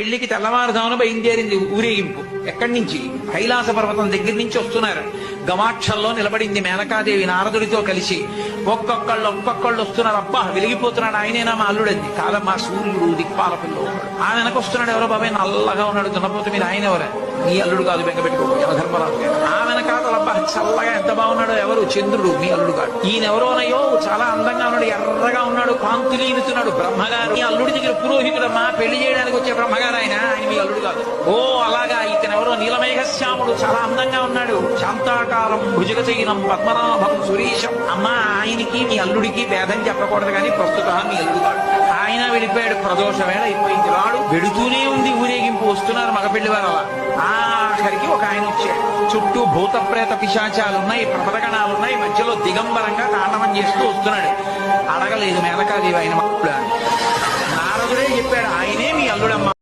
పెళ్లికి తెల్లవారుజామున బయలుదేరింది ఊరేగింపు. ఎక్కడి నుంచి? కైలాస పర్వతం దగ్గర నుంచి వస్తున్నారు. గవాక్షంలో నిలబడింది మేనకాదేవి నారదుడితో కలిసి. ఒక్కొక్కళ్ళు వస్తున్నారు. అబ్బా వెలిగిపోతున్నాడు, ఆయనేనా మా అల్లుడంది. కాదమ్మా, సూర్యుడు దిక్పాలకుల్లో ఆ వెనకొస్తున్నాడు. ఎవరో బాబాయ్ నల్లగా ఉన్నాడు దున్నపోతు మీద, ఆయన ఎవరే? మీ అల్లుడు కాదు, బెంగపెట్టుకో, యమధర్మరాజు గారు. ఆ వెనకాతలు అబ్బా చల్లగా ఎంత బాగున్నాడో, ఎవరు? చంద్రుడు, మీ అల్లుడు కాదు. ఈయనెవరోనయ్యో చాలా అందంగా ఉన్నాడు, ఎర్రగా ఉన్నాడు, కాంతులీనుతున్నాడు. బ్రహ్మగారు, మీ అల్లుడి దగ్గర పురోహితుడమ్మా, పెళ్లి చేయడానికి వచ్చే బ్రహ్మగారు ఆయన మీ అల్లుడు కాదు. ఓ అలాగా, ఇతనెవరో నీలమేఘశ్యాముడు, చాలా అందంగా ఉన్నాడు. శాంతాకారం భుజగచైనం పద్మనాభం సురీశం. అమ్మా, ఆయనకి మీ అల్లుడికి భేదం చెప్పకూడదు కానీ ప్రస్తుత మీ అల్లుడు కాదు. ఆయన వెళ్ళిపోయాడు. ప్రదోష వేళ అయిపోయింది. రాడు వెడుతూనే ఉంది ఊరేగింపు. వస్తున్నారు మగపెళ్లి వారు. అలా ఆఖరికి ఒక ఆయన వచ్చాడు. చుట్టూ భూత ప్రేత పిశాచాలున్నాయి, ప్రపదగణాలున్నాయి. మధ్యలో దిగంబరంగా తాండవం చేస్తూ వస్తున్నాడు. అడగలేదు మేనకాదేవి ఆయన నారదుడే చెప్పాడు, ఆయనే మీ అల్లుడమ్మ.